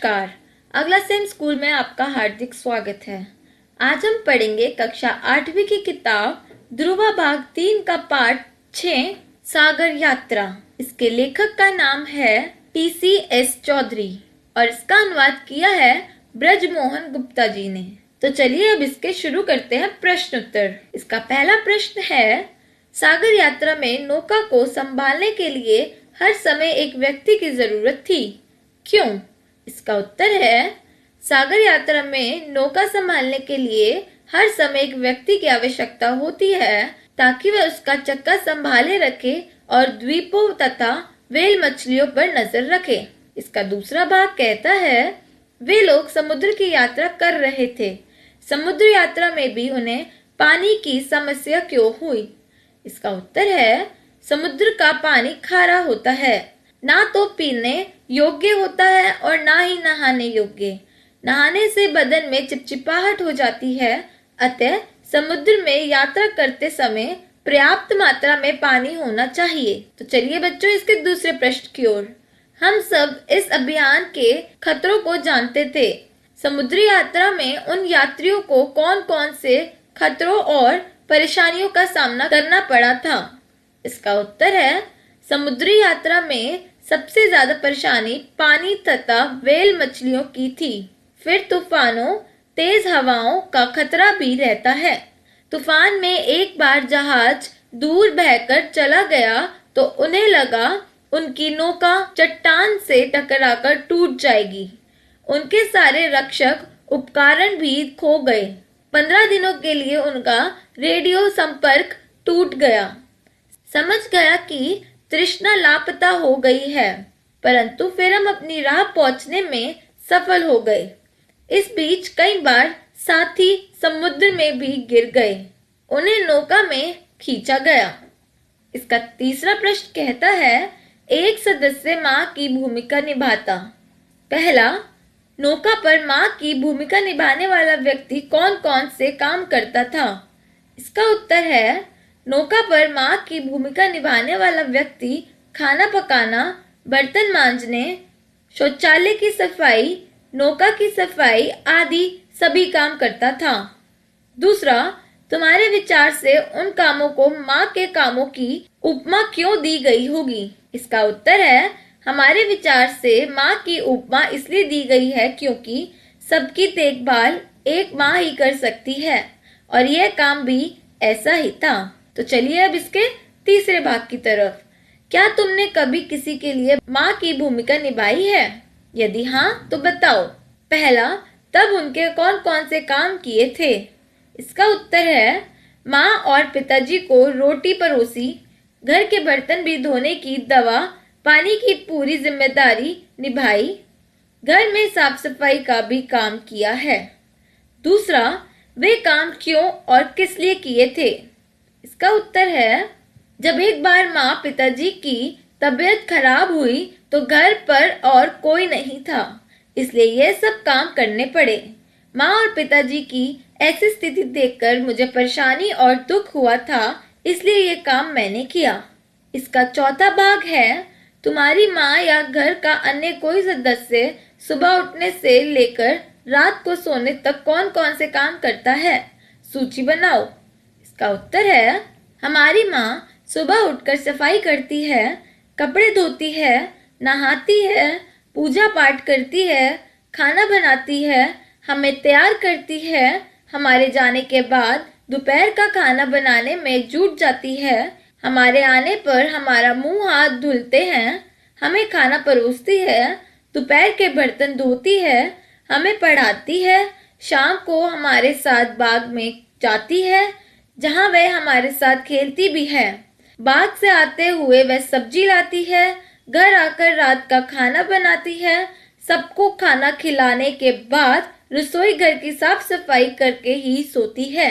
नमस्कार। अगला same school में आपका हार्दिक स्वागत है। आज हम पढ़ेंगे कक्षा 8वीं की किताब ध्रुवा भाग 3 का पाठ 6 सागर यात्रा। इसके लेखक का नाम है TCS चौधरी और इसका अनुवाद किया है ब्रजमोहन गुप्ता जी ने। तो चलिए अब इसके शुरू करते हैं प्रश्न उत्तर। इसका पहला प्रश्न है, सागर यात्रा में नौका को संभालने के लिए हर समय एक व्यक्ति की जरूरत थी, क्यों? इसका उत्तर है, सागर यात्रा में नौका संभालने के लिए हर समय एक व्यक्ति की आवश्यकता होती है ताकि वह उसका चक्का संभाले रखे और द्वीपों तथा व्हेल मछलियों पर नजर रखे। इसका दूसरा भाग कहता है, वे लोग समुद्र की यात्रा कर रहे थे। समुद्र यात्रा में भी उन्हें पानी की समस्या क्यों हुई? इसका उत्तर है, समुद्र का पानी खारा होता है, ना तो पीने योग्य होता है और ना ही नहाने योग्य। नहाने से बदन में चिपचिपाहट हो जाती है, अतः समुद्र में यात्रा करते समय पर्याप्त मात्रा में पानी होना चाहिए। तो चलिए बच्चों इसके दूसरे प्रश्न की ओर। हम सब इस अभियान के खतरों को जानते थे। समुद्री यात्रा में उन यात्रियों को कौन कौन से खतरों और परेशानियों का सामना करना पड़ा था? इसका उत्तर है, समुद्री यात्रा में सबसे ज्यादा परेशानी पानी तथा व्हेल मछलियों की थी। फिर तूफानों, तेज हवाओं का खतरा भी रहता है। तूफान में एक बार जहाज दूर बहकर चला गया तो उन्हें लगा उनकी नौका चट्टान से टकराकर टूट जाएगी। उनके सारे रक्षक उपकरण भी खो गए। 15 दिनों के लिए उनका रेडियो संपर्क टूट गया। समझ गया कि तृष्णा लापता हो गई है, परंतु फिर हम अपनी राह पहुंचने में सफल हो गए। इस बीच कई बार साथी समुद्र में भी गिर गए, उन्हें नौका में खींचा गया। इसका तीसरा प्रश्न कहता है, एक सदस्य माँ की भूमिका निभाता। पहला, नौका पर माँ की भूमिका निभाने वाला व्यक्ति कौन कौन से काम करता था? इसका उत्तर है, नौका पर माँ की भूमिका निभाने वाला व्यक्ति खाना पकाना, बर्तन मांजने, शौचालय की सफाई, नौका की सफाई आदि सभी काम करता था। दूसरा, तुम्हारे विचार से उन कामों को माँ के कामों की उपमा क्यों दी गई होगी? इसका उत्तर है, हमारे विचार से माँ की उपमा इसलिए दी गई है क्योंकि सबकी देखभाल एक माँ ही कर सकती है और यह काम भी ऐसा ही था। तो चलिए अब इसके तीसरे भाग की तरफ। क्या तुमने कभी किसी के लिए माँ की भूमिका निभाई है? यदि हाँ तो बताओ। पहला, तब उनके कौन कौन से काम किए थे? इसका उत्तर है, माँ और पिताजी को रोटी परोसी, घर के बर्तन भी धोने की, दवा पानी की पूरी जिम्मेदारी निभाई, घर में साफ सफाई का भी काम किया है। दूसरा, वे काम क्यों और किस लिए किए थे? इसका उत्तर है, जब एक बार माँ पिताजी की तबीयत खराब हुई तो घर पर और कोई नहीं था, इसलिए ये सब काम करने पड़े। माँ और पिताजी की ऐसी स्थिति देखकर मुझे परेशानी और दुख हुआ था, इसलिए ये काम मैंने किया। इसका चौथा भाग है, तुम्हारी माँ या घर का अन्य कोई सदस्य सुबह उठने से लेकर रात को सोने तक कौन कौन से काम करता है? सूची बनाओ। इसका उत्तर है, हमारी माँ सुबह उठकर सफाई करती है, कपड़े धोती है, नहाती है, पूजा पाठ करती है, खाना बनाती है, हमें तैयार करती है, हमारे जाने के बाद दोपहर का खाना बनाने में जुट जाती है, हमारे आने पर हमारा मुंह हाथ धुलते हैं, हमें खाना परोसती है, दोपहर के बर्तन धोती है, हमें पढ़ाती है, शाम को हमारे साथ बाग में जाती है जहाँ वह हमारे साथ खेलती भी है, बाग से आते हुए वह सब्जी लाती है, घर आकर रात का खाना बनाती है, सबको खाना खिलाने के बाद रसोई घर की साफ सफाई करके ही सोती है।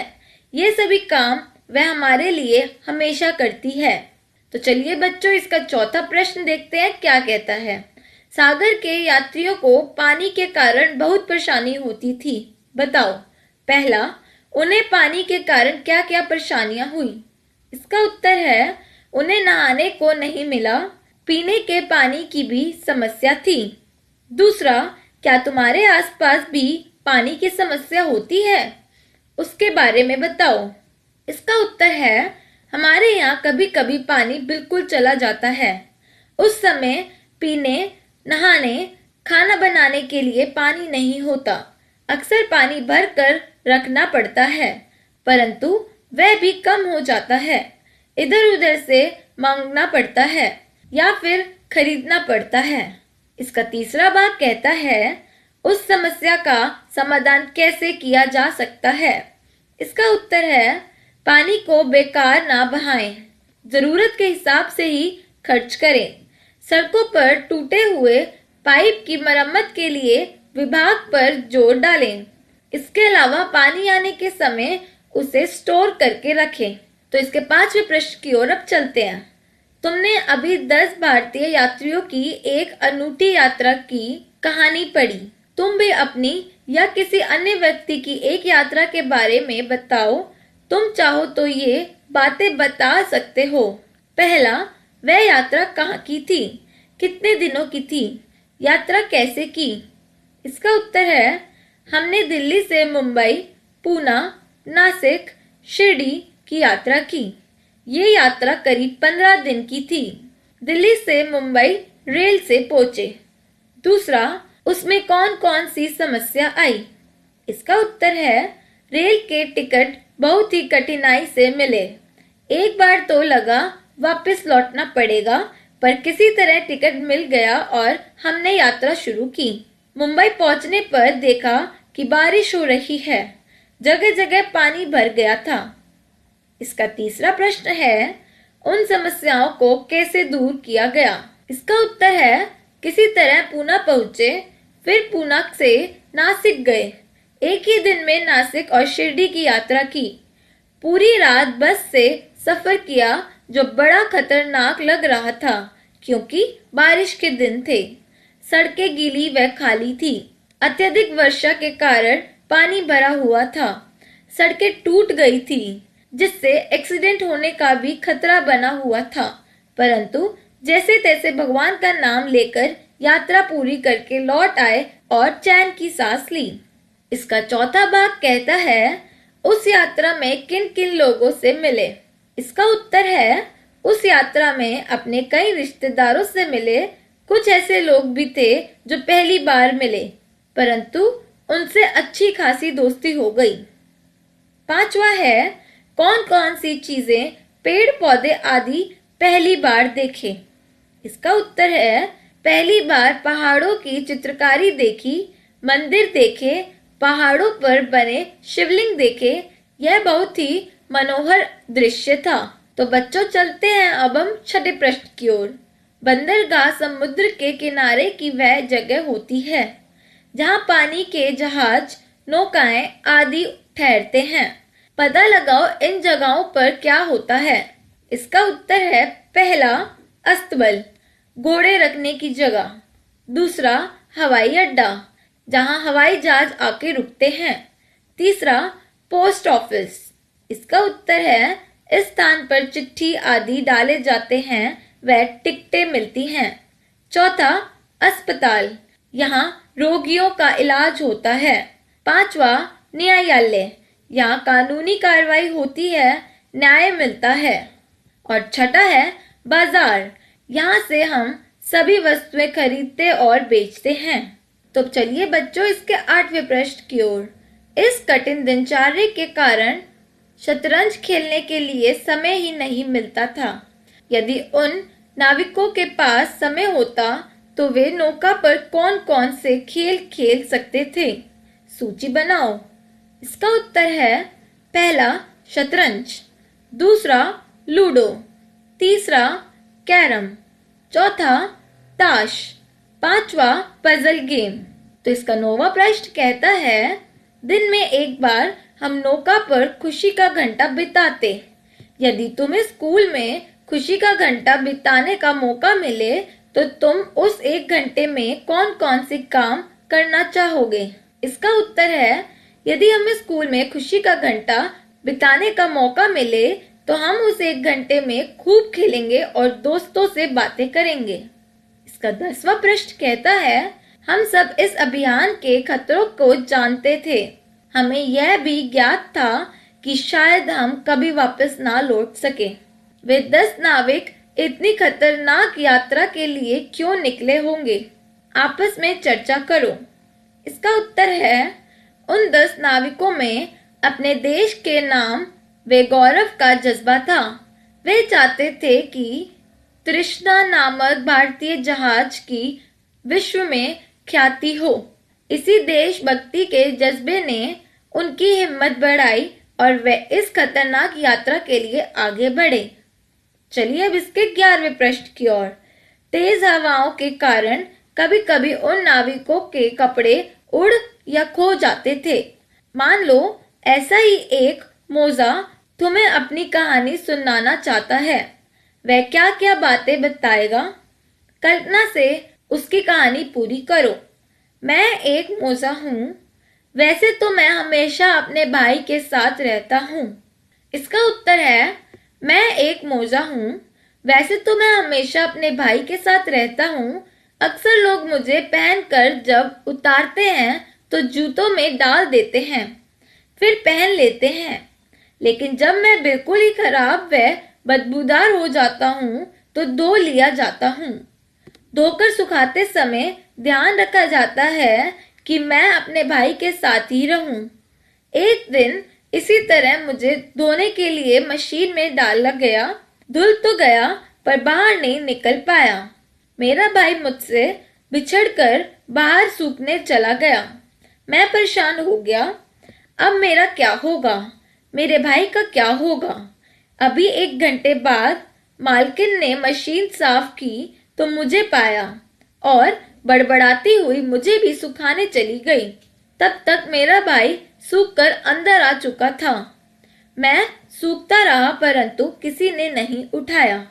ये सभी काम वह हमारे लिए हमेशा करती है। तो चलिए बच्चों इसका चौथा प्रश्न देखते हैं क्या कहता है। सागर के यात्रियों को पानी के कारण बहुत परेशानी होती थी, बताओ। पहला, उन्हें पानी के कारण क्या क्या परेशानियां हुई? इसका उत्तर है, उन्हें नहाने को नहीं मिला, पीने के पानी की भी समस्या थी। दूसरा, क्या तुम्हारे आसपास भी पानी की समस्या होती है? उसके बारे में बताओ। इसका उत्तर है, हमारे यहाँ कभी कभी पानी बिल्कुल चला जाता है। उस समय पीने, नहाने, खाना बनाने के लिए पानी नहीं होता। अक्सर पानी भर कर रखना पड़ता है, परंतु वह भी कम हो जाता है। इधर उधर से मांगना पड़ता है या फिर खरीदना पड़ता है। इसका तीसरा भाग कहता है, उस समस्या का समाधान कैसे किया जा सकता है? इसका उत्तर है, पानी को बेकार ना बहाएं, जरूरत के हिसाब से ही खर्च करें। सड़कों पर टूटे हुए पाइप की मरम्मत के लिए विभाग पर जोर डालें। इसके अलावा पानी आने के समय उसे स्टोर करके रखें। तो इसके 5वें प्रश्न की ओर अब चलते हैं। तुमने अभी 10 भारतीय यात्रियों की एक अनूठी यात्रा की कहानी पढ़ी। तुम भी अपनी या किसी अन्य व्यक्ति की एक यात्रा के बारे में बताओ। तुम चाहो तो ये बातें बता सकते हो। पहला, वह यात्रा कहाँ की थी? कितने दिनों की थी? यात्रा कैसे की? इसका उत्तर है, हमने दिल्ली से मुंबई, पूना, नासिक, शिरडी की यात्रा की। ये यात्रा करीब 15 दिन की थी। दिल्ली से मुंबई रेल से पहुंचे। दूसरा, उसमें कौन कौन सी समस्या आई? इसका उत्तर है, रेल के टिकट बहुत ही कठिनाई से मिले। एक बार तो लगा वापस लौटना पड़ेगा, पर किसी तरह टिकट मिल गया और हमने यात्रा शुरू की। मुंबई पहुंचने पर देखा कि बारिश हो रही है। जगह जगह पानी भर गया था। इसका तीसरा प्रश्न है, उन समस्याओं को कैसे दूर किया गया? इसका उत्तर है, किसी तरह पूना पहुंचे, फिर पूना से नासिक गए। एक ही दिन में नासिक और शिरडी की यात्रा की। पूरी रात बस से सफर किया, जो बड़ा खतरनाक लग रहा था क्योंकि बारिश के दिन थे। सड़कें गीली व खाली थी। अत्यधिक वर्षा के कारण पानी भरा हुआ था। सड़कें टूट गई थी, जिससे एक्सीडेंट होने का भी खतरा बना हुआ था। परंतु जैसे तैसे भगवान का नाम लेकर यात्रा पूरी करके लौट आए और चैन की सांस ली। इसका चौथा भाग कहता है, उस यात्रा में किन किन लोगों से मिले? इसका उत्तर है, उस यात्रा में अपने कई रिश्तेदारों से मिले। कुछ ऐसे लोग भी थे जो पहली बार मिले, परंतु उनसे अच्छी खासी दोस्ती हो गई। पांचवा है, कौन कौन सी चीजें, पेड़ पौधे आदि पहली बार देखे? इसका उत्तर है, पहली बार पहाड़ों की चित्रकारी देखी, मंदिर देखे, पहाड़ों पर बने शिवलिंग देखे। यह बहुत ही मनोहर दृश्य था। तो बच्चों, चलते हैं अब हम छठे प्रश्न की ओर। बंदरगाह समुद्र के किनारे की वह जगह होती है जहां पानी के जहाज, नौकाएं आदि ठहरते हैं। पता लगाओ इन जगहों पर क्या होता है। इसका उत्तर है, पहला, अस्तबल, घोड़े रखने की जगह। दूसरा, हवाई अड्डा, जहां हवाई जहाज आके रुकते हैं। तीसरा, पोस्ट ऑफिस। इसका उत्तर है, इस स्थान पर चिट्ठी आदि डाले जाते हैं व टिकटें मिलती हैं। चौथा, अस्पताल, यहाँ रोगियों का इलाज होता है। पांचवा, न्यायालय, यहाँ कानूनी कार्रवाई होती है, न्याय मिलता है। और छठा है बाजार, यहाँ से हम सभी वस्तुएं खरीदते और बेचते हैं। तो चलिए बच्चों, इसके 8वें प्रश्न की ओर। इस कठिन दिनचर्या के कारण शतरंज खेलने के लिए समय ही नहीं मिलता था। यदि उन नाविकों के पास समय होता तो वे नौका पर कौन कौन से खेल खेल सकते थे? सूची बनाओ। इसका उत्तर है, पहला, शतरंज। दूसरा, लूडो। तीसरा, कैरम। चौथा, ताश। पांचवा, पजल गेम। तो इसका 9वां प्रश्न कहता है, दिन में एक बार हम नौका पर खुशी का घंटा बिताते। यदि तुम्हें स्कूल में खुशी का घंटा बिताने का मौका मिले तो तुम उस 1 घंटे में कौन कौन से काम करना चाहोगे? इसका उत्तर है, यदि हमें स्कूल में खुशी का घंटा बिताने का मौका मिले तो हम उस 1 घंटे में खूब खेलेंगे और दोस्तों से बातें करेंगे। इसका 10वां प्रश्न कहता है, हम सब इस अभियान के खतरों को जानते थे। हमें यह भी ज्ञात था कि शायद हम कभी वापस ना लौट सके। वे 10 नाविक इतनी खतरनाक यात्रा के लिए क्यों निकले होंगे? आपस में चर्चा करो। इसका उत्तर है, उन 10 नाविकों में अपने देश के नाम वे गौरव का जज्बा था। वे चाहते थे कि तृष्णा नामक भारतीय जहाज की विश्व में ख्याति हो। इसी देशभक्ति के जज्बे ने उनकी हिम्मत बढ़ाई और वे इस खतरनाक यात्रा के लिए आगे बढ़े। चलिए अब इसके 11वें प्रश्न की ओर। तेज हवाओं के कारण कभी कभी उन नाविकों के कपड़े उड़ या खो जाते थे। मान लो ऐसा ही एक मौजा तुम्हें अपनी कहानी सुनाना चाहता है। वह क्या क्या बातें बताएगा? कल्पना से उसकी कहानी पूरी करो। मैं एक मौजा हूँ। वैसे तो मैं हमेशा अपने भाई के साथ रहता हूँ। इसका उत्तर है, मैं एक मौजा हूँ। वैसे तो मैं हमेशा अपने भाई के साथ रहता हूँ। अक्सर लोग मुझे पहनकर जब उतारते हैं तो जूतों में डाल देते हैं, फिर पहन लेते हैं। लेकिन जब मैं बिल्कुल ही खराब व बदबूदार हो जाता हूँ तो धो लिया जाता हूँ। धोकर सुखाते समय ध्यान रखा जाता है कि मैं अपने भाई के साथ ही रहूं। एक दिन इसी तरह मुझे धोने के लिए मशीन में डाला गया। धुल तो गया पर बाहर नहीं निकल पाया। मेरा भाई मुझसे बिछड़कर बाहर सूखने चला गया। मैं परेशान हो गया। अब मेरा क्या होगा? मेरे भाई का क्या होगा? अभी 1 घंटे बाद मालकिन ने मशीन साफ की तो मुझे पाया और बड़बड़ाती हुई मुझे भी सुखाने चली गई। तब तक मेरा भाई सूखकर अंदर आ चुका था। मैं सूखता रहा परंतु किसी ने नहीं उठाया।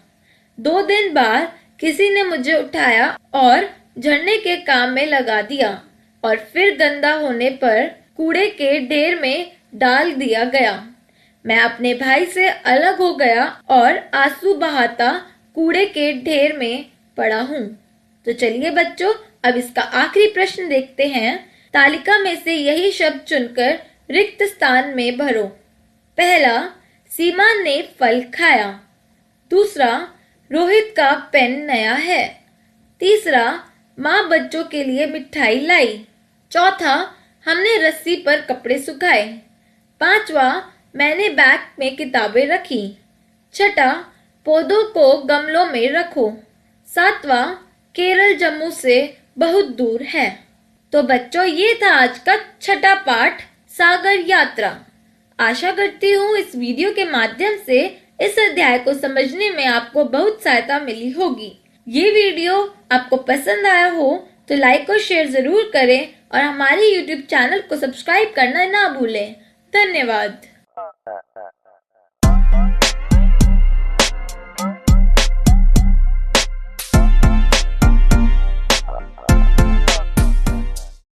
2 दिन बाद किसी ने मुझे उठाया और झड़ने के काम में लगा दिया और फिर गंदा होने पर कूड़े के ढेर में डाल दिया गया। मैं अपने भाई से अलग हो गया और आंसू बहाता कूड़े के ढेर में पड़ा हूँ। तो चलिए बच्चों, अब इसका आखिरी प्रश्न देखते हैं। तालिका में से यही शब्द चुनकर रिक्त स्थान में भरो। पहला, सीमा ने फल खाया। दूसरा, रोहित का पेन नया है। तीसरा, माँ बच्चों के लिए मिठाई लाई। चौथा, हमने रस्सी पर कपड़े सुखाए। पांचवा, मैंने बैग में किताबें रखी। छठा, पौधों को गमलों में रखो। सातवां, केरल जम्मू से बहुत दूर है। तो बच्चों, ये था आज का छठा पाठ, सागर यात्रा। आशा करती हूँ इस वीडियो के माध्यम से इस अध्याय को समझने में आपको बहुत सहायता मिली होगी। ये वीडियो आपको पसंद आया हो तो लाइक और शेयर जरूर करें और हमारे YouTube चैनल को सब्सक्राइब करना ना भूलें। धन्यवाद।